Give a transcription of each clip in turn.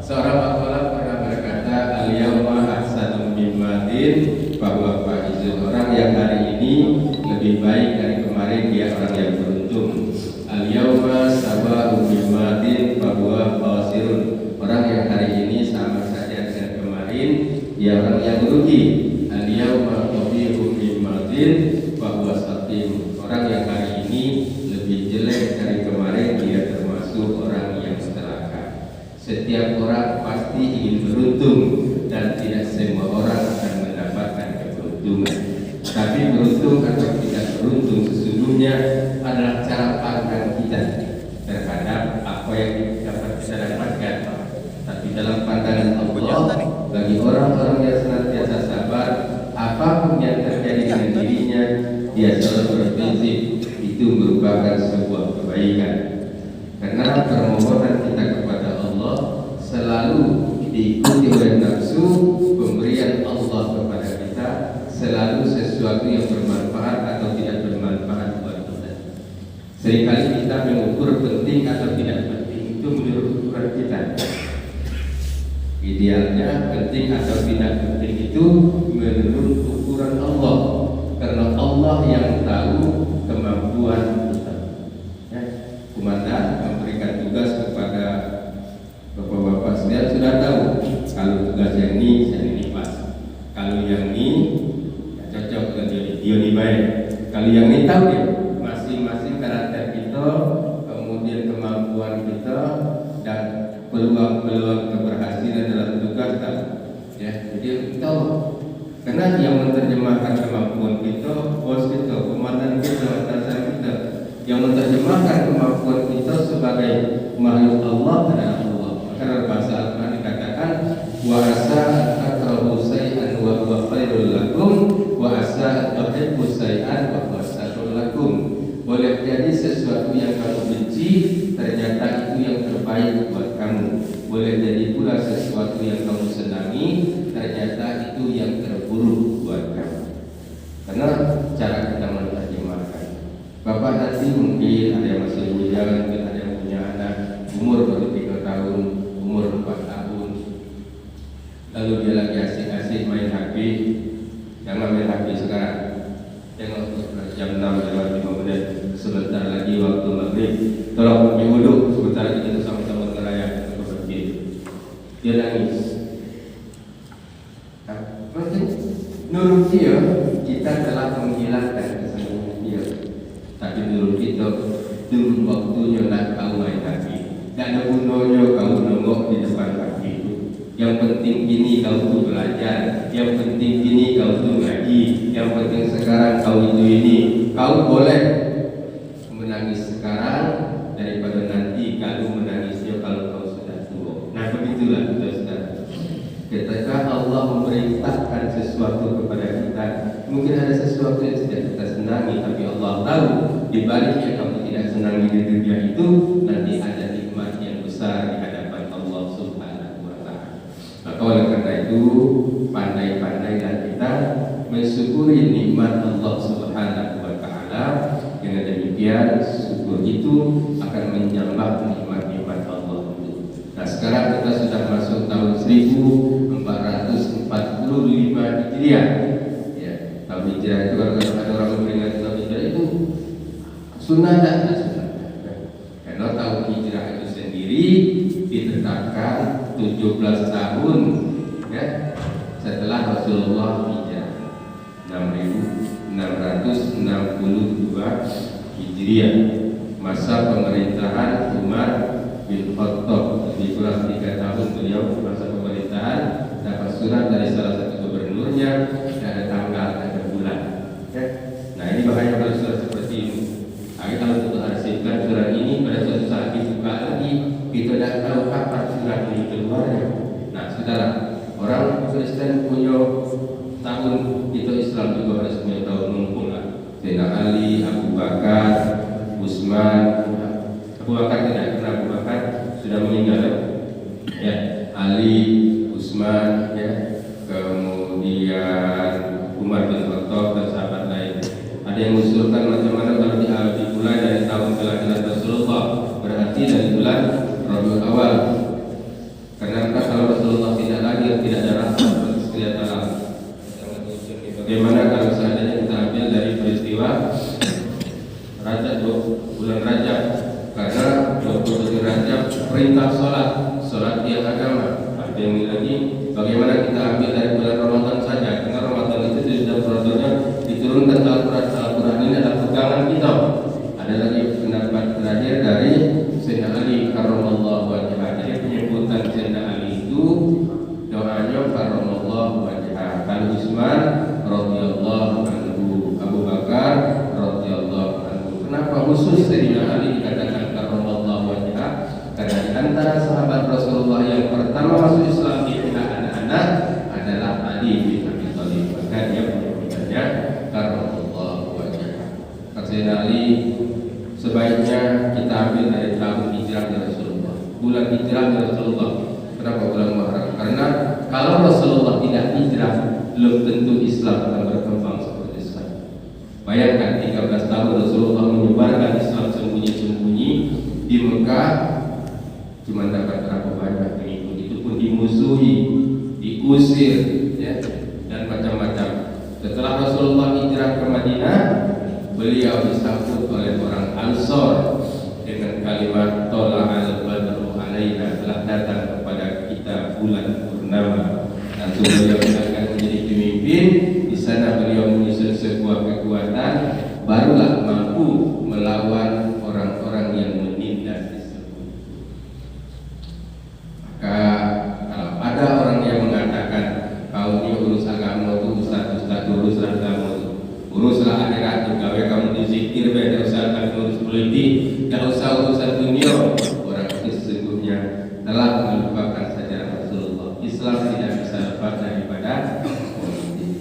Seorang akhwat pernah berkata, al-yawma ahsanu mimmadin, bahwa faizun, orang yang hari ini lebih baik dari kemarin, dia orang yang beruntung. Al-yawma saba'u mimmadin, bahwa khasirun, orang yang hari ini sama saja dengan kemarin, dia orang yang merugi. Al-yawma qabihu mimmadin, bahwa satim, orang yang hari ini lebih jelek dari kemarin, dia termasuk orang yang celaka. Setiap orang pasti ingin beruntung, dan tidak semua orang akan mendapatkan keberuntungan. Tapi beruntung atau tidak beruntung sesungguhnya adalah cara pandang kita terhadap apa yang dapat kita dapatkan. Tapi dalam pandangan Allah, bagi orang-orang yang senantiasa sabar, apapun yang terjadi dengan dirinya, dia selalu berprinsip itu merupakan sebuah kebaikan. Karena permohonan kita kepada Allah selalu diikuti oleh nafsu, pemberian Allah kepada kita selalu sesuatu yang bermanfaat atau tidak bermanfaat buat kita. Seringkali kita mengukur penting atau tidak penting itu menurut ukuran kita. Idealnya penting atau tidak penting itu menurut ukuran Allah, karena Allah yang tahu kemampuan kita. Ya, komandan memberikan tugas kepada bapak-bapak sekalian, sudah tahu kalau tugas yang ini pas, kalau yang ini ya cocok dengan dia ini baik. Kalau yang ini tahu ya, masing-masing karakter kita, kemudian kemampuan kita dan peluang-peluang keberhasilan dalam tugas kan. Ya, jadi tahu. Karena yang menerjemahkan kemampuan kita, bos kita, komandan kita, atasan kita, yang menerjemahkan kemampuan kita sebagai makhluk Allah adalah Allah. Karena bahasa Al-Quran dikatakan, wa asa takrahu syai'an wa huwa khairul lakum, wa asa tuhibbu syai'an wa huwa syarrul lakum. Boleh jadi sesuatu yang kamu benci ternyata itu yang terbaik buat kamu. Boleh jadi pula sesuatu yang kamu senangi ternyata itu yang terburuk buat kamu. Karena cara kita menerjemahkan. Bapak nanti mungkin ada yang masih muda, mungkin ada yang punya anak umur baru 3 tahun, umur 4 tahun, lalu dia lagi asik-asik main HP. Jangan main HP sekarang. Tengok jam 6 lewat 5 menit, sebentar lagi waktu maghrib. Tolong pergi wudhu, sebentar lagi kita sama-sama ngerayakan ke masjid. Dia nangis. Nurut dia, kita telah menghilangkan kesalahan dia. Tapi nurut kita, turun waktunya nak kau main HP. Tak ada gunanya kau nongok di depan HP itu. Yang penting kini kau tu belajar, yang penting kini kau tu ngaji, yang penting sekarang kau itu ini. Kau boleh menangis sekarang daripada nanti kalau menangisnya kalau kau sudah tua. Nah begitulah saudara. Ketika Allah memerintahkan sesuatu kepada kita, mungkin ada sesuatu yang tidak kita senangi, tapi Allah tahu di balik yang kamu tidak senangi di dunia itu nanti ada nikmat yang besar di hadapan Allah Subhanahu wa Ta'ala. Maka oleh karena itu pandai-pandailah kita mensyukuri nikmat Allah Subhanahu wa Ta'ala. Dengan demikian syukur itu akan menambah nikmat-nikmat Allah. Nah sekarang kita sudah masuk tahun 1445 Hijriah. Ya, tahun Hijriah itu kalau ada orang memperingati tahun Hijriah itu sunnah dan sunnah. Karena tahun Hijriah itu sendiri ditetapkan 17 tahun ya, setelah Rasulullah hijrah, 6662 Hijriah, masa pemerintahan Umar bin Khattab. Lebih kurang 3 tahun beliau masa pemerintahan. Dapat surat dari salah satu gubernurnya, tidak ada tanggal, tidak ada bulan ya. Nah ini bahaya kalau surat seperti ini. Tapi kalau kita arsipkan surat ini, pada suatu saat dibuka lagi, kita tidak tahu kapan surat ini keluarnya. Nah saudara, orang Kristen punya tahun, kita Islam juga harus punya tahun mumpung lah. Sayyidina Ali, Abu Bakar, Utsman. Abu Bakar tidak, karena Abu Bakar sudah meninggal ya. Ali, Utsman ya, kemudian Umar bin Khattab dan sahabat lain. Ada yang mengusulkan macam mana kalau dimulai dari tahun kelahiran Rasulullah, berarti dari bulan Rabiul Awal. Karena kalau Rasulullah tidak lahir, tidak ada rasa kelihatan lagi. Bagaimana kalau seandainya kita ambil dari peristiwa Rajab, bulan Rajab, karena 27 Rajab perintah sholat dia agama. Ada yang lagi, bagaimana kita ambil dari bulan Ramadan saja? Karena Ramadan itu sudah Ramadannya diturunkan Al-Quran ini adalah pegangan kita. Ada lagi pendapat terakhir dari Sayyidina Ali karramallahu wajhah. Jadi penyebutan Sayyidina Ali itu doanya karramallahu wajhah. Kalau Utsman radhiyallahu anhu, Abu Bakar radhiyallahu anhu. Kenapa khusus Sayyidina Ali dikatakan karramallahu wajhah? Karena di antara sahabat Rasulullah yang pertama masuk Islam di anak-anak adalah Ali bin Abi Thalib. Maka dia penyebutannya karramallahu wajhah. Sayyidina Ali sebaiknya kita ambil dari tahun hijrah Rasulullah, bulan hijrah Rasulullah. Kenapa bulan Muharram? Karena kalau Rasulullah tidak hijrah, belum tentu Islam akan berkembang seperti sekarang. Bayangkan 13 tahun Rasulullah menyebarkan Islam sembunyi-sembunyi di Mekah, cuma dapat berapa banyak pengikut, itu pun dimusuhi, diusir, ya, dan macam-macam. Setelah Rasulullah hijrah ke Madinah, beliau disambut oleh orang Ansor dengan kalimat Tola'al badru alaina, telah datang kepada kita bulan purnama. Lalu beliau akan menjadi pemimpin. Di sana beliau menyusun sebuah kekuatan, barulah mampu melawan orang-orang yang menindas tersebut. Maka kalau ada orang yang mengatakan kau ini urus agama itu ustaz urus agama itu, uruslah akhirat, gawe kamu dizikir, tidak usah urus politik, tidak usah urusan dunia. Orang itu sesungguhnya telah melupakan sejarah Rasulullah. Islam tidak bisa lepas daripada politik.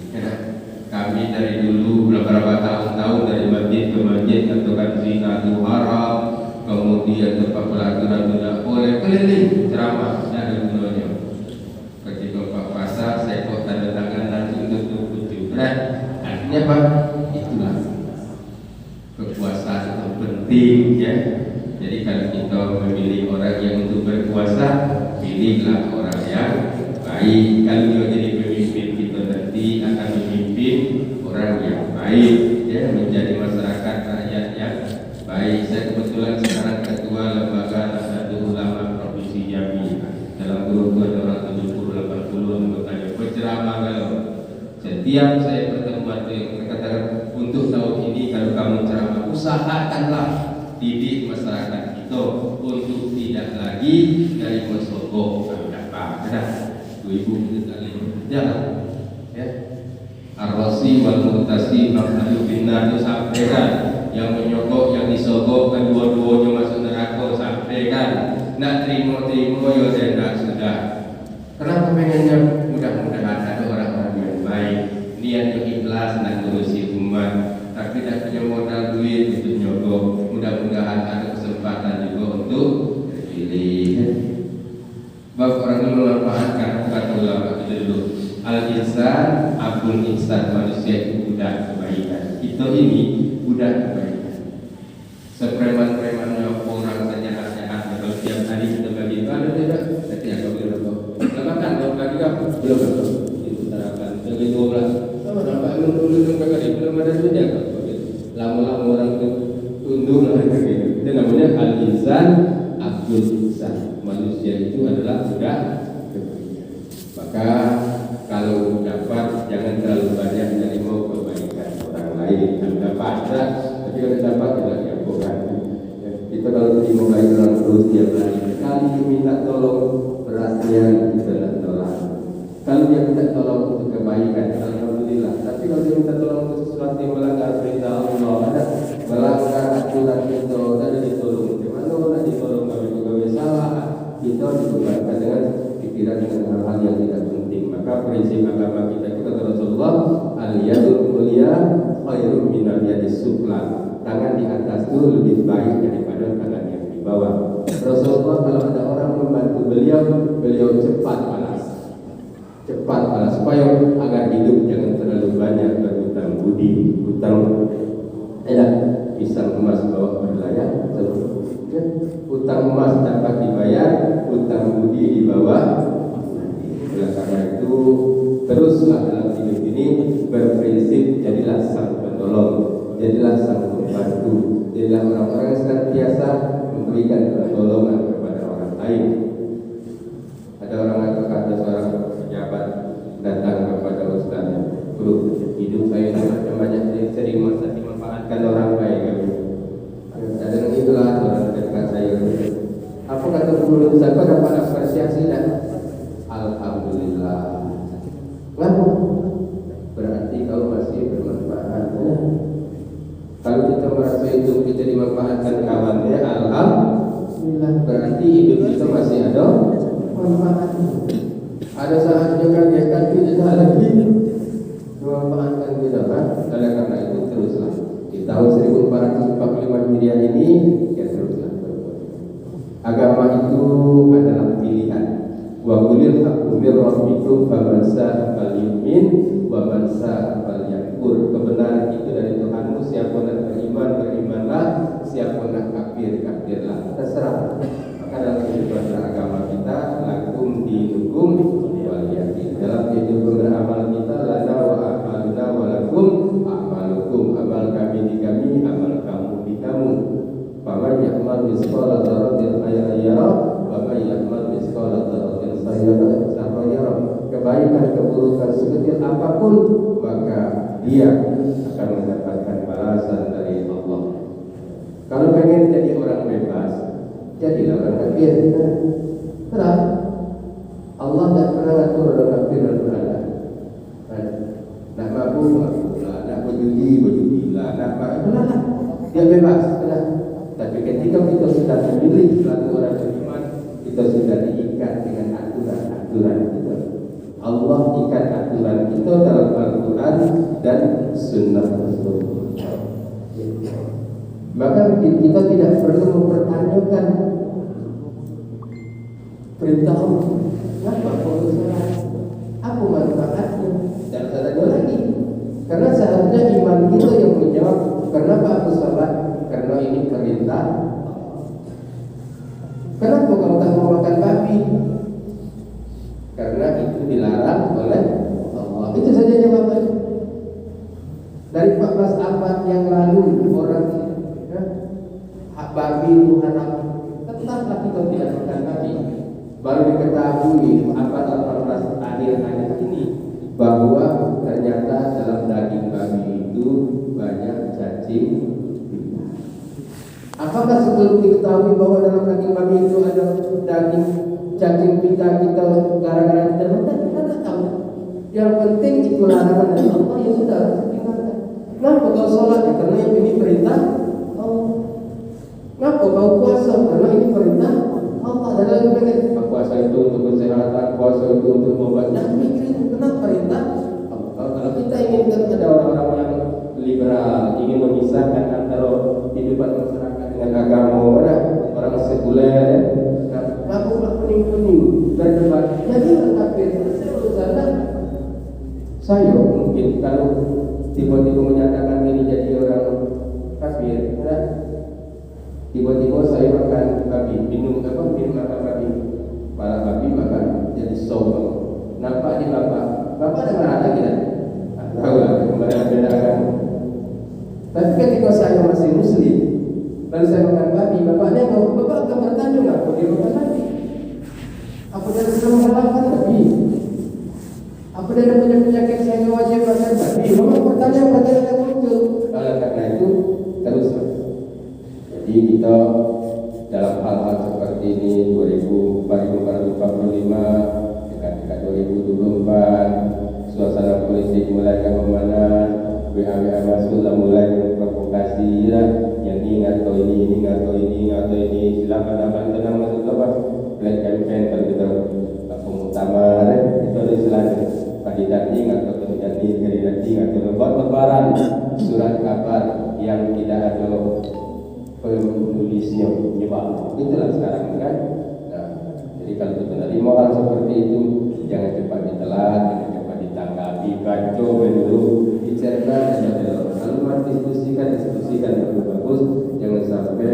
Kami dari dulu beberapa tahun dari masjid ke masjid katakan zinatul haram, kemudian tempat pelacuran tidak boleh, keliling ceramah, tidak ada gunanya. Ketika Pak Puasa saya kok tanda tangan langsung tutup. Artinya apa? Itulah kekuasaan itu penting, ya. Jadi kalau kita memilih orang yang untuk berkuasa, pilihlah orang yang baik. Kalau dia jadi pemimpin, kita nanti akan memimpin orang yang baik, ya, menjadi masyarakat rakyat yang baik. Saya kebetulan sekarang ketua lembaga Nahdlatul Ulama Provinsi Jambi. Dalam grup ada orang 70-80 anggotanya. Penceramah kalau setiap saya pertemuan dengan katakan untuk tahun ini kalau kamu ceramah, usahakanlah didik masyarakat kita untuk tidak lagi dari mesogok apa. Nah, 2000 kali jangan, ya. Ar-Rasi wal Mu'tasi Mahmadu bin Nadu sampaikan, yang menyogok, yang disogok, kedua-duanya masuk neraka, sampaikan. Nak terima ya tidak sudah. Kenapa pengennya mudah-mudahan ada orang-orang yang baik, niat yang ikhlas nak ngurusi umat, tapi tidak punya modal duit untuk nyogok. Mudah-mudahan ada kesempatan juga untuk pilih. Bab orang yang memanfaatkan kata ulama itu dulu. Al-insan abul insan, manusia itu budak kebaikan. Kita ini budak kebaikan. Sepreman-premannya orang sejahat-jahat, kalau tiap hari kita bagi ada tidak? Nanti aku bilang makan kalau lagi apa? Belum apa? Itu terapan. Lagi 12. Sama nampak belum kali belum ada dunia kan? Lama-lama orang itu tunduk lah gitu. Itu namanya al-insan abul insan. Manusia itu adalah budak kebaikan. Maka kalau dapat jangan terlalu banyak menerima kebaikan orang lain. Kalau dapat ada, tapi kalau dapat tidak diampurkan. Kita kalau terima baik orang terus dia berani. Sekali minta tolong berasnya kita nak tolong. Kalau dia minta tolong untuk kebaikan, alhamdulillah. Tapi kalau dia minta tolong untuk sesuatu yang melanggar perintah Allah, ada melanggar aturan kita, ada ditolong. Bagaimana nak ditolong kami salah? Kita dibebankan dengan pikiran dengan hal-hal yang tidak penting. Maka prinsip agama kita itu kata Rasulullah, al-yadul mulia khairun minal yadis sufla. Tangan di atas itu lebih baik daripada tangan yang di bawah. Rasulullah kalau ada orang membantu beliau cepat balas supaya agar hidup jangan terlalu banyak berhutang budi, hutang jadilah sang pembantu, jadilah orang-orang yang senantiasa memberikan pertolongan kepada orang lain. Ada orang atau ada seorang pejabat datang kepada ustaznya, "Guru, hidup saya banyak sering masa dimanfaatkan orang lain." Dan itulah orang dekat saya. Apa kata guru? Saya dapat apresiasi dan alhamdulillah. Lalu berarti kau masih bermanfaat. Kalau kita merasa hidup kita dimanfaatkan kawannya, alhamdulillah, berarti hidup kita masih ada manfaatnya. Ada saatnya kaget kita lagi memanfaatkan kita kan? Oleh karena itu teruslah di tahun 1445 Hijriah ini ya teruslah. Agama itu adalah pilihan. Wa qulil haqqu mir rabbikum faman syaa'a falyu'min wa man syaa'a falyakfur. Kebenaran itu dari Tuhanmu, siapa nak beriman berimanlah, siapa nak kafir kafirlah. Terserah. Maka dalam kehidupan beragama kita lakum dinukum waliyadin. Dalam kehidupan beramal kita lana wa amaluna wa lakum amalukum. Amal kami di kami, amal kamu di kamu. Faman ya'mal misqala dzarratin khairan yarah wa man ya'mal misqala dzarratin syarran yarah. Kebaikan keburukan sekecil apapun maka dia akan mendapatkan balasan dari Allah. Kalau pengen jadi orang bebas, jadilah orang kafir. Terang Allah tak pernah atur orang kafir dan berada. Nak mabuk mabuklah, nak berjudi berjudilah, nak apa dia bebas. Terang. Tapi ketika kita sudah memilih selalu orang beriman, kita sudah diikat dengan aturan-aturan kita. Allah ikat aturan kita dalam Al-Quran dan Sunnah Rasul. Maka kita tidak perlu mempertanyakan perintah Allah. Kenapa kau salah? Apa manfaatnya? Dan tanya lagi. Karena seharusnya iman kita yang menjawab. Kenapa aku salah? Karena ini perintah. Kenapa kau tak mau makan babi? Karena itu dilarang oleh Allah. Itu saja jawabannya. Dari 14 abad yang lalu orang hak babi itu haram. Tetaplah kita tidak makan babi. Baru diketahui abad 18 akhir ayat ini bahwa ternyata dalam daging babi itu banyak cacing. Apakah sebelum diketahui bahwa dalam daging babi itu ada daging cacing pita kita gara-gara kita makan? Kita tak tahu. Yang penting itu larangan dari Allah, ya sudah tinggalkan. Kenapa kau sholat? Ya, karena ini perintah Allah. Kenapa kau puasa? Karena ini perintah Allah. Dan lalu mereka puasa itu untuk kesehatan, puasa itu untuk membantu. Nah, mikirin kenapa perintah Allah. Kalau kita inginkan ada orang-orang yang liberal, ingin memisahkan antara kehidupan masyarakat dengan agama, orang sekuler, lakulah kuning-kuning berdebat. Jadi orang kafir saya mungkin kalau tiba-tiba menyatakan diri jadi orang kafir, tiba-tiba saya makan babi, minum apa babi, kepala babi makan jadi sop. Nampak di bapak ada marah lagi kan? Tahu lah kembali bedakan. Tapi ketika saya masih muslim, lalu saya makan babi, bapaknya bapak akan bertanya nggak? Dia makan babi? Apa dia sudah menghalalkan babi? Apa dia punya penyakit sehingga wajib makan babi? Bapak pertanyaan muncul. Oleh karena itu teruslah. Jadi kita dalam hal-hal seperti ini 2045 dekat 2024, suasana politik mulai memanas, WA masuk lah mulai memprovokasi lah, yang ini atau ini atau ini, silakan dapat tenang masuk apa black campaign kalau kita pemutaman itu ada istilahnya kandidating atau kandidating atau lebaran surat kabar yang tidak ada penulisnya nyebar, itulah sekarang kan. Nah, jadi kalau kita menerima hal seperti itu jangan cepat ditelan, jangan cepat ditanggapi, baca dulu, dicerna dan lalu diskusikan yang bagus, jangan sampai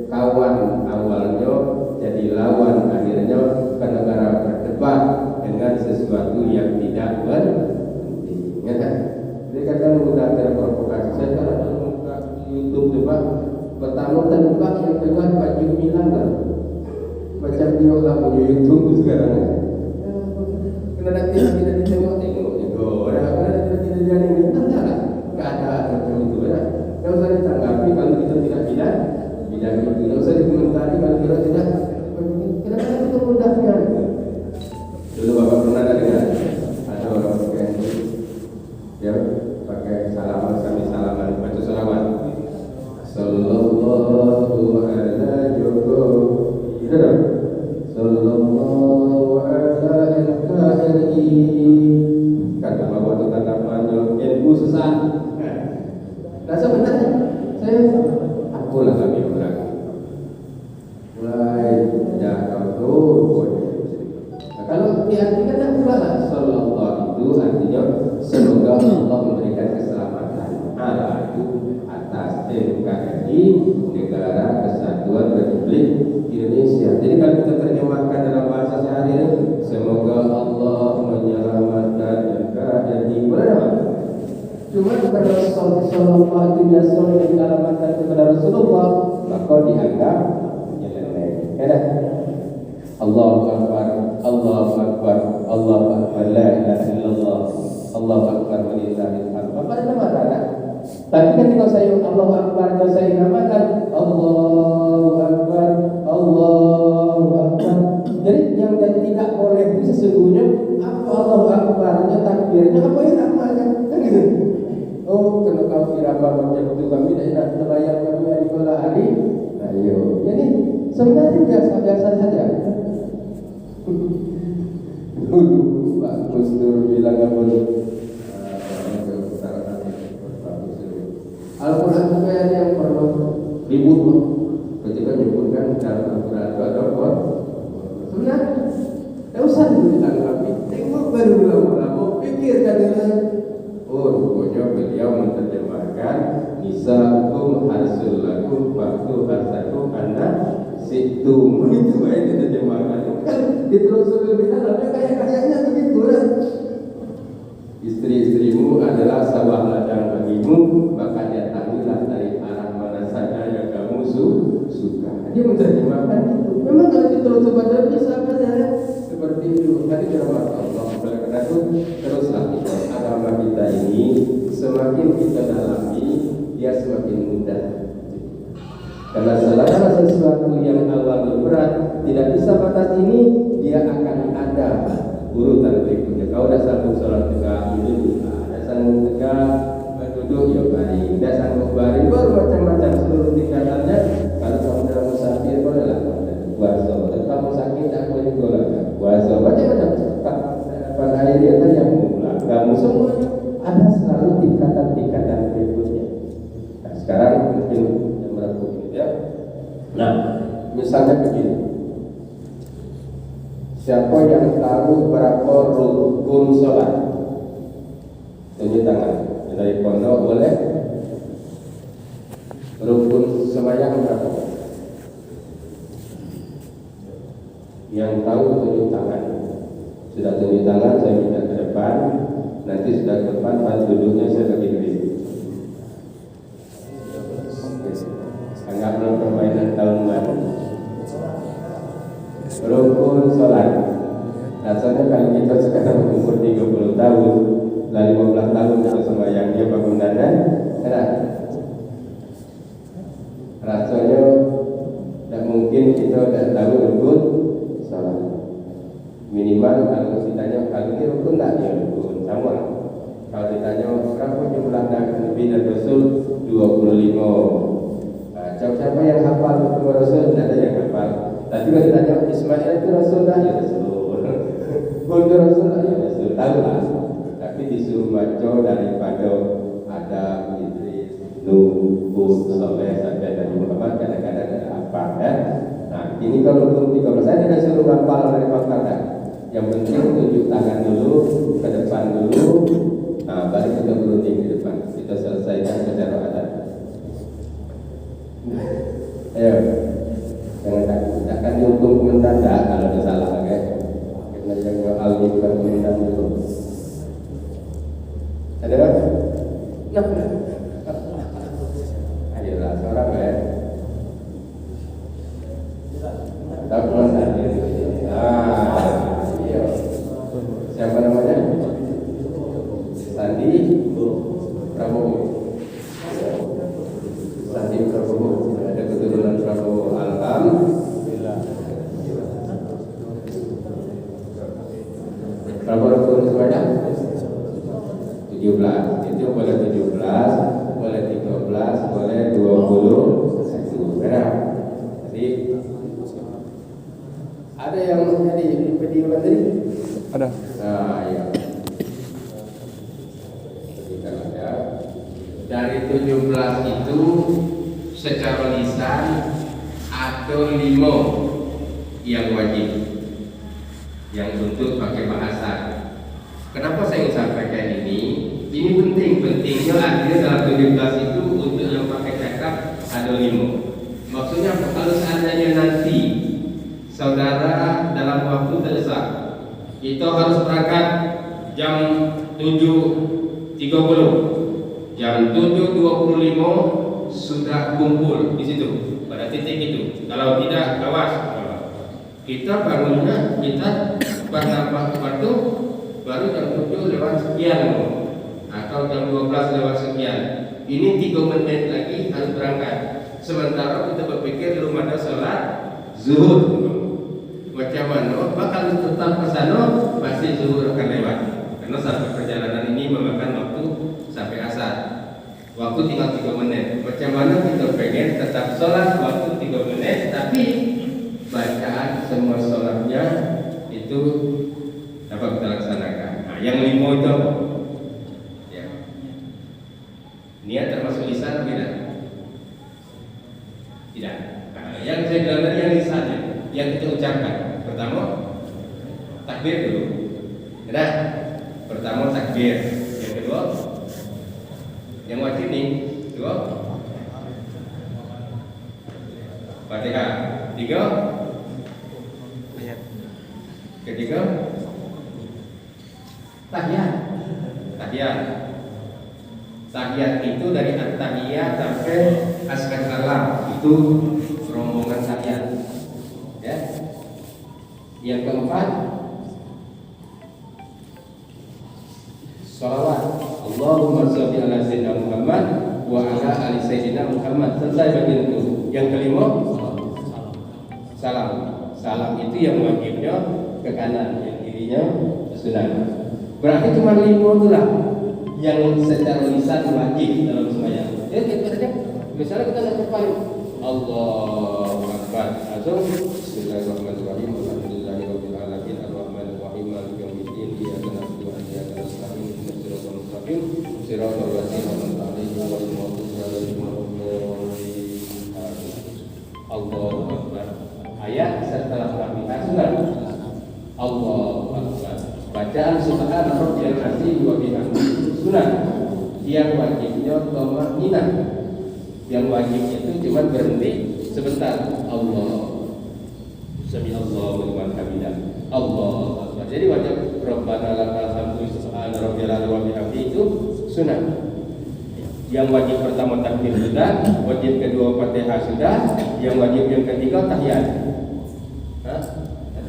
kawan awalnya jadi lawan akhirnya gara-gara berdebat dengan sesuatu yang tidak penting. Ya kan? Jadi kadang mudah terprovokasi. Saya kalau muka Pertama tembak, yang kedua baju Milan lah. Macam dia lah punya YouTube sekarang ya. Kena nanti kita ditengok-tengok juga. Kena nanti kita jadi benar lah. Keadaan macam itu ya. Tak usah ditanggapi kalau kita tidak bidang itu. Tak usah dikomentari kalau kita tidak. Kenapa kita mudahnya? Dulu Bapak pernah dengar ada orang pakai ya pakai salaman, kami salaman, baca salawat. Sallallahu ala Joko, gitu dong. Sallallahu ala NKRI. Kata Bapak itu tanggapannya ilmu sesat. Nah sebenarnya saya akulah kami orang mulai sejak kau kalau diartikan tak pula sallallahu itu artinya semoga Allah memberikan keselamatan ala itu atas NKRI Negara Kesatuan Republik Indonesia. Jadi kalau kita terjemahkan dalam bahasa sehari-hari, semoga Allah menyelamatkan NKRI. Boleh tak? Cuma kepada Rasulullah itu biasa menyelamatkan kepada Rasulullah, maka dianggap nyeleneh. Ya. Allahu Akbar, Allahu Akbar, Allahu Akbar, la ilaha illallah, Allahu Akbar walillahil hamd. Apa nama tak? Tapi ketika saya Allahu Akbar, saya namakan Allahu Akbar, Allahu Akbar. Jadi yang tidak boleh itu sesungguhnya apa Allahu Akbarnya, takbirnya, apa yang namanya, kan gitu. Oh, kalau kau irama macam itu kami tidak terbayang kami hari bola hari. Ayo, jadi sebenarnya biasa-biasa saja. Dulu Pak Gus Dur bilang apa tu? Al-Quran itu ada yang perlu ribut ketika menyebutkan dalam Al-Quran itu ada apa? Sebenarnya tak usah dulu ditanggapi. Tengok baru lama-lama pikirkan dia. Oh, rupanya beliau menerjemahkan Nisa'ukum harsul lakum faktu harsakum anak situm. Itu yang diterjemahkan. Kan ditelusuri lebih dalam, kayak-kayaknya begitu lah. Istri-istrimu adalah sawah ladang bagimu, maka datangilah dari arah mana saja yang kamu suka. Dia menerjemahkan itu. Memang kalau ditelusuri baca bisa saja seperti itu. Tadi firman Allah. Oleh karena itu teruslah kita agama kita ini semakin kita dalami, dia semakin mudah. Karena selama sesuatu yang awalnya berat tidak bisa batas ini, dia akan ada urutan berikutnya. Kau dah sanggup sholat tegak, duduk. Dah sanggup tegak, duduk, ya baring. Dah sanggup baring, baru macam-macam seluruh tingkatannya. Kalau kamu dalam musafir, bolehlah puasa. Kalau kamu sakit, tak boleh juga puasa. Macam-macam. Pada akhirnya kan yang mulai kamu semuanya ada selalu tingkatan-tingkatan berikutnya. Nah, sekarang mungkin yang merangkum ini ya. Nah, misalnya begini. Siapa yang tahu berapa rukun sholat? Tunjuk tangan. Dari pondok boleh. Rukun sembahyang berapa? Yang tahu tunjuk tangan. Sudah tunjuk tangan, saya minta ke depan. Nanti sudah ke depan, pas duduknya saya bagi duit. Anggaplah permainan tahun baru. Rukun sholat. Rasanya kalau kita sekarang umur 30 tahun, lalu 15 tahun kita sembahyangnya bangunannya, enak. Rasanya tak mungkin kita tak tahu rukun sholat. Minimal kalau ditanya kalau ini rukun tak, ya rukun sama. Kalau ditanya berapa jumlah Nabi dan Rasul, 25. Siapa yang hafal rukun Rasul? Tidak ada yang hafal. Tapi kalau ditanya Ismail itu Rasul dah, ya Rasul. Gondor Rasul dah, ya Rasul. Tahu lah. Tapi disuruh baca daripada Adam, Idris, Nuh, Hud, Saleh sampai Nabi Muhammad, kadang-kadang ada apa ya? Nah, ini kalau rukun 13 saya tidak suruh hafal dari kata. Yang penting tunjuk tangan dulu, ke depan dulu. Nah, baru kita berunding di depan. Kita selesaikan secara adat. Ayo, jangan takkan dihukum komentar dah kalau ada salah, okay? Kita jaga alihkan komentar dulu. Ada apa? Ayolah, seorang ya. Ada yang jadi video tadi? Ada. Nah, ya. Dari 17 itu secara lisan ada 5 yang wajib, yang untuk pakai bahasa. Kenapa saya sampaikan ini? Ini pentingnya ada dalam 17 itu untuk yang pakai cakap ada 5. Maksudnya kalau seandainya nanti saudara dalam waktu terdesak, kita harus berangkat jam 7.30, jam 7.25 sudah kumpul di situ pada titik itu. Kalau tidak, awas. Kita bangunnya pada waktu baru jam 7 lewat sekian atau jam 12 lewat sekian. Ini 3 menit lagi harus berangkat. Sementara kita berpikir belum ada sholat zuhur. Macam mana? Bakal tetap ke sana pasti zuhur akan lewat. Karena sampai perjalanan ini memakan waktu sampai asar. Waktu tinggal 3 menit. Macam mana kita pengen tetap sholat waktu 3 menit, tapi bacaan semua sholatnya itu dapat kita laksanakan. Nah, yang 5 itu ya. Niat termasuk lisan tidak? Tidak. Nah, yang saya bilang tadi yang lisannya, yang kita ucapkan. Pertama takbir dulu. Nah, pertama takbir. Yang kedua, yang wajib nih, kedua Fatihah. Ketiga tahiyat. Tahiyat itu dari at-tahiyat sampai askat alam, itu rombongan tahiyat. Ya. Yang keempat sholawat. Allahumma sholli ala sayyidina Muhammad wa ala ali sayyidina Muhammad. Selesai bagian itu. Yang kelima salam. Salam itu yang wajibnya ke kanan, yang kirinya sunnah. Berarti cuma 5 itulah yang secara lisan wajib dalam sembahyang. Ya kita saja. Misalnya kita nak cepat, Allahu Akbar. Langsung Bismillahirrahmanirrahim. Alhamdulillahirabbil alamin arrahmanir rahim maliki yaumiddin iyyaka na'budu wa iyyaka nasta'in ihdinas siratal mustaqim siratal ladzina an'amta 'alaihim ghairil maghdubi 'alaihim waladdallin. Allahu Akbar. Ayat setelah Fatihah sudah Allahu Akbar. Bacaan subhana rabbiyal azim wa bihamdihi sunnah. Yang wajibnya thama'ninah. Yang wajibnya itu cuma berhenti sebentar. Allah Sami'allahu liman hamidah. Allahu Akbar. Jadi wajib Rabbana lakal hamdu subhana rabbiyal azim wa bihamdihi itu sunnah. Yang wajib pertama takbir sudah, wajib kedua Fatihah sudah, yang wajib yang ketiga tahiyat.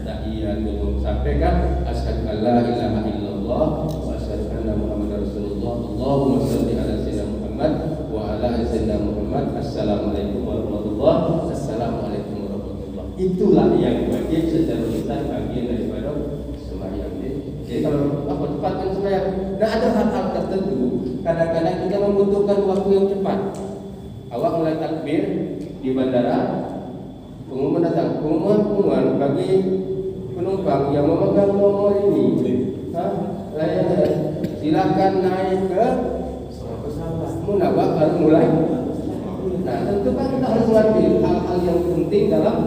Tahiyat belum sampai kan asyhadu alla ilaha illallah wa asyhadu anna muhammadar rasulullah. Allahumma shalli ala sayyidina Muhammad wa ala ali sayyidina Muhammad. Assalamualaikum warahmatullahi wabarakatuh. Assalamualaikum warahmatullahi wabarakatuh. Itulah yang wajib secara lisan bagian daripada sembahyang. Jadi kalau apa tepatkan sembahyang. Nah, ada hal-hal tertentu kadang-kadang kita membutuhkan waktu yang cepat. Awak mulai takbir di bandara, pengumuman datang, pengumuman bagi penumpang yang memegang nomor ini, silakan naik ke pesawat. Munawak baru mulai. Nah, tentu kan kita harus mengambil hal-hal yang penting dalam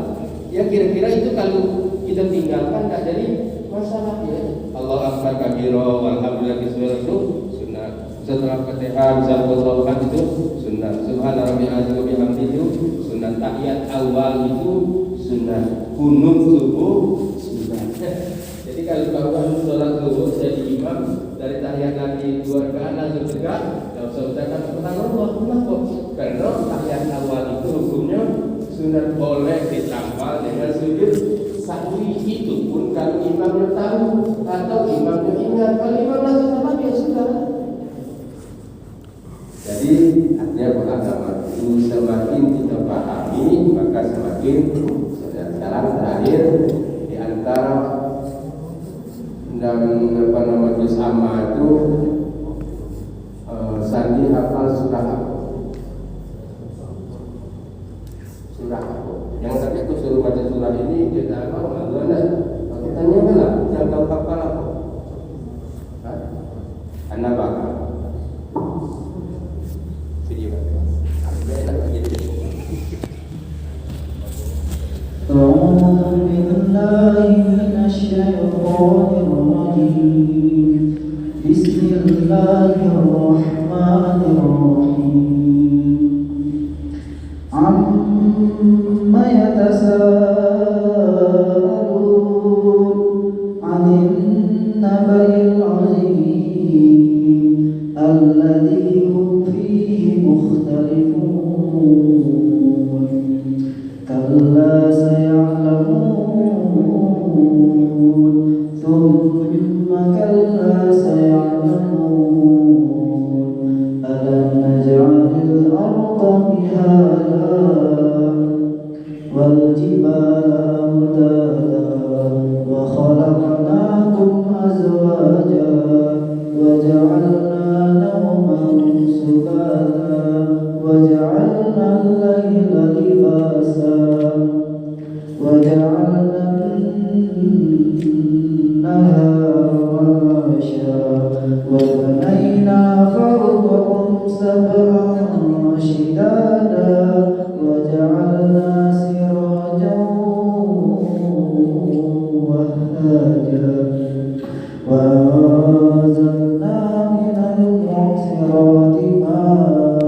ya kira-kira itu kalau kita tinggalkan tidak jadi masalah ya. Allah akbar kabira walhamdulillah itu sunnah. Setelah Fatihah Allahu akbar itu sunnah. Subhana rabbiyal azim wa bihamdihi itu sunnah. Tahiyat awal itu sunnah. Kunut subuh sunnah. Jadi kalau baru sholat zuhur jadi imam dari tahiyat lagi 2 rakaat langsung tegak, enggak usah ucapkan subhanallah. Kenapa? Karena tahiyat awal itu hukumnya sunnah, boleh ditambah dengan sujud sahwi. Itu pun kalau imamnya tahu atau imamnya ingat. Kalau imam langsung salam ya sudah. Jadi artinya beragama itu semakin kita pahami maka semakin. Sekarang terakhir di antara dan juz amma itu sandi hafal surah apa? Yang tadi aku suruh baca surah ini kita apa mana? Kita nyebelah, yang tahu apa apa? Anak bakal video ada lagi. أعوذ بالله من الشيطان الرجيم بسم الله الرحمن الرحيم عما يتساءلون عن النبأ العظيم الذي هم فيه مختلفون كلا سيعلمون ثم كلا سيعلمون ألم نجعل الأرض مهادا والجبال أوتادا وخلقناكم أزواجا وجعلنا نومكم سباتا وجعلنا الليل لباسا وجعلنا النهار معاشا وبنينا فوقكم سبعا شدادا وجعلنا سراجا وهاجا وأنزلنا من المعصرات ماء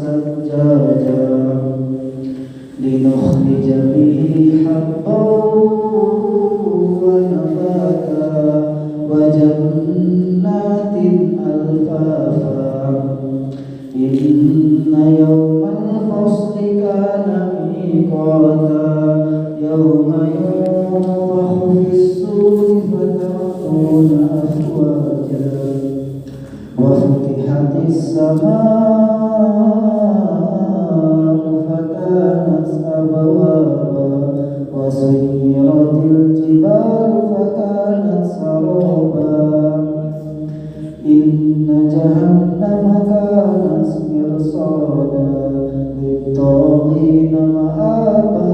ثجاجا لنخرج به حبا ونباتا وجنات ألفافا إن يوم الفصل كان ميقاتا يوم ينفخ في الصور فتأتون أفواجا وفتحت السماء فكانت أبوابا وسيرت الجبال فكانت سرابا إن جهنم كانت مرصادا للطاغين مآبا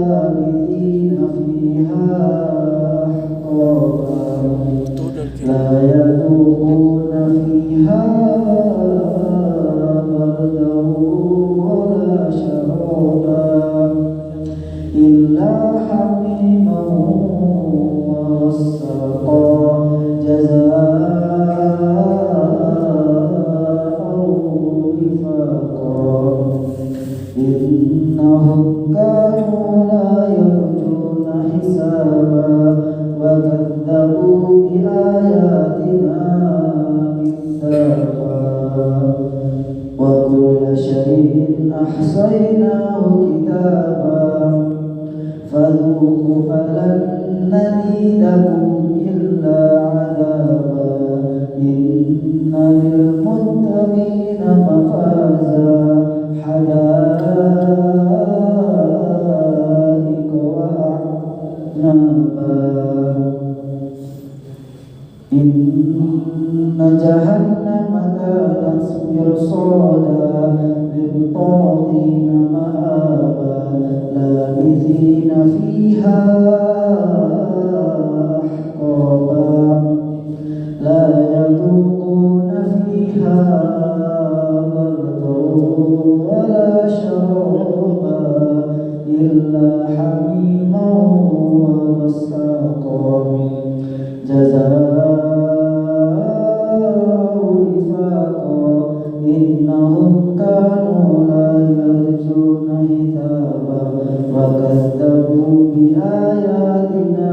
لابثين فيها أحقابا لا يذوقون فيها بردا ولا شرابا إلا حميما وغساقا جزاء وفاقا إنهم كانوا لا يرجون حسابا وكذبوا بآياتنا كذابا وكل شيء أحصيناه كتابا فذوقوا فلن نزيدكم إلا عذابا إن للمتقين مفازا حدائق وأعنابا إن جهنم كانت مرصادا للطاغين مآبا لابثين فيها أحقابا لا يذوقون فيها بردا ولا شرابا إلا حميما وغساقا جزاء وفاقا إنهم كانوا لا يرجون حسابا وكذبوا بآياتنا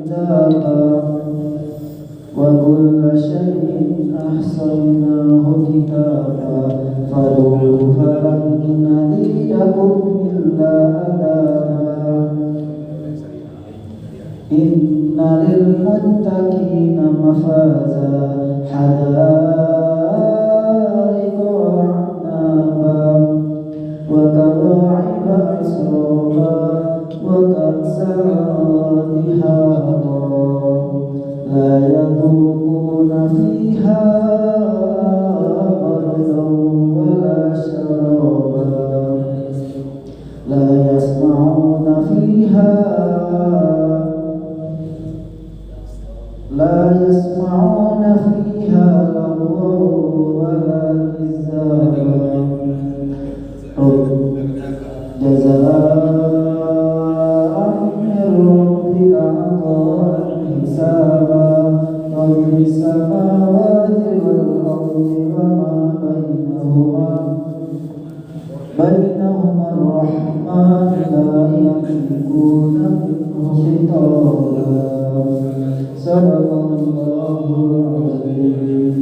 كذابا وكل شيء أحصيناه كتابا فذوقوا فلن نزيدكم إلا عذابا إن للمتقين مفازا حدائق وأعنابا وكواعب أترابا وكأسا دهاقا لا يذوقون فيها بردا ولا شرابا لا يسمعون جزاء من ربك عطاء حسابا رب السماوات والأرض وما بينهما الرحمن لا يملكون منه خطابا صدق الله العظيم.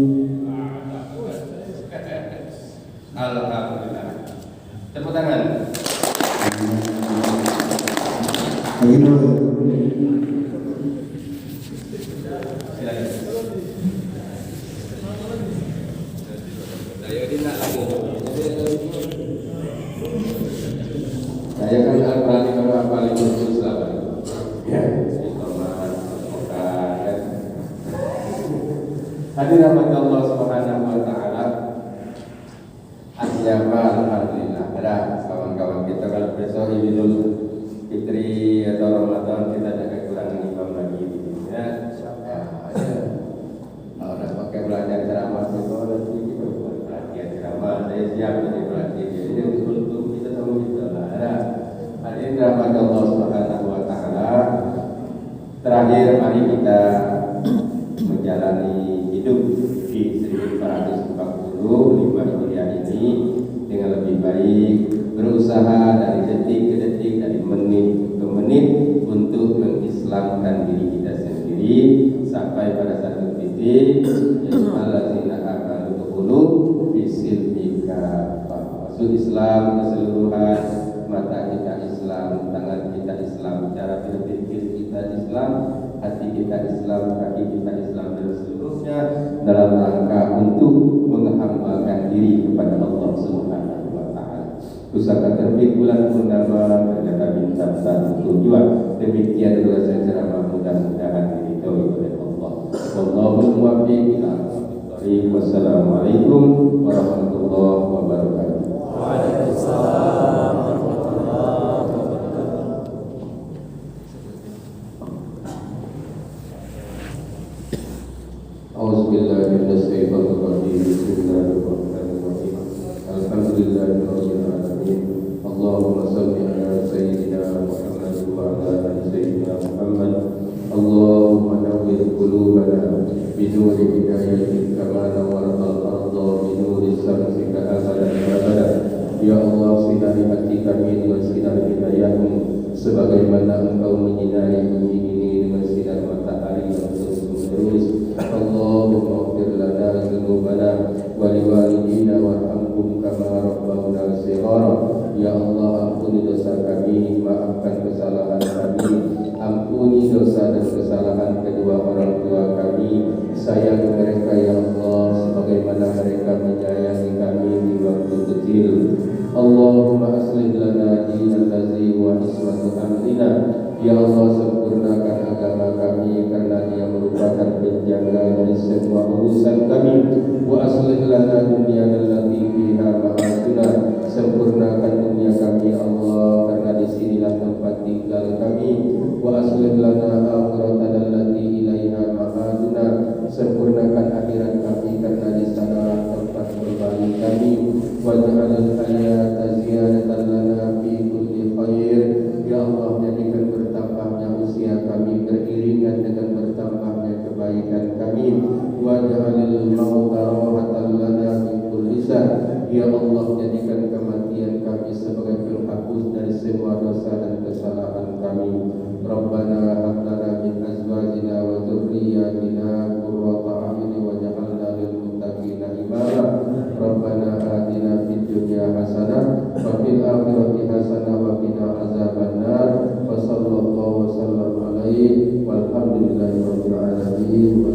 Alhamdulillah. Tepuk tangan. Silakan. Saya kan al-Qur'an kalau paling khusus lah. Ya, hadirin rahmat Allah Subhanahu wa taala. Asyaba alhamdulillah. Ada kawan-kawan kita kalau besok Idul Fitri atau Ramadan kita ada kekurangan imam lagi ya. Kalau nak pakai belajar ceramah itu nanti kita buat pelatihan ceramah. Saya siap jadi pelatih. Jadi untuk kita tahu kita lah. Hadirin rahmat Allah Subhanahu wa taala. Terakhir mari kita menjalani hidup di 1445 Hijriah ini dengan lebih baik, berusaha dari detik ke detik, dari menit ke menit untuk mengislamkan diri kita sendiri sampai pada satu titik allazina amanu tuqulu bisilmika. Masuk Islam keseluruhan, mata kita Islam, tangan kita Islam, cara berpikir kita Islam, hati kita Islam, kaki kita Islam dan seluruhnya dalam rangka untuk menghambakan diri kepada Allah Subhanahu wa taala. Pusaka terbit bulan purnama ternyata bintang satu tujuan. Demikian juga saya ceramah, mudah-mudahan diridhoi oleh Allah. Wallahul muwaffiq ila aqwamit thoriq. Wassalamualaikum warahmatullahi wabarakatuh. Waalaikumsalam warahmatullahi wabarakatuh. A'udzubillahi minasyaitonir rajim. Bismillahirrahmanirrahim. Alhamdulillahirabbil alamin. Allahumma shalli ala sayyidina Muhammad wa ala ali sayyidina Muhammad. Allahumma nawwir qulubana bi nuri hidayatik kama nawwartal arda bi nuri syamsika abadan abadan. Ya Allah, sinari hati kami dengan sinar hidayahmu sebagaimana Engkau menyinari bumi ini dengan sinar matahari yang terus-menerus. Allahumma ighfir lana dzunubana wa liwalidina warhamhum kama rabbawna shighara. Ya Allah, ampuni dosa kami, maafkan kesalahan kami, ampuni dosa dan kesalahan kedua orang tua kami. Sayang mereka ya Allah sebagaimana mereka menyayangi kami di waktu kecil. Allahumma aslih lana dinal ladzi wa ismatu amrina. Ya Allah, sempurnakan agama kami karena dia merupakan penjaga dari semua urusan kami. Wa aslih lana dunyana allati fiha ma'aduna. Sempurnakan dunia kami Allah karena di sinilah tempat tinggal kami. Wa aslih lana akhiratana allati ilaiha ma'aduna. Sempurnakan akhirat kami karena di sana tempat berbalik kami. Wa ja'alil hayata ziyadatan lana fi kulli khair. Ya Allah, jadikan bertambahnya usia kami beriringan dengan bertambahnya kebaikan kami. Wa ja'alil mauta rahatan lana min kulli shar. Ya Allah, jadikan kematian kami sebagai penghapus dari semua dosa dan kesalahan kami. Rabbana hab lana min azwajina wa dzurriyyatina qurrata a'yun waj'alna lil muttaqina imama. Rabbana atina fid dunya hasanah wa fil akhirati hasanah wa qina azabannar. Wa sallallahu wa sallam alaihi walhamdulillahi rabbil alamin.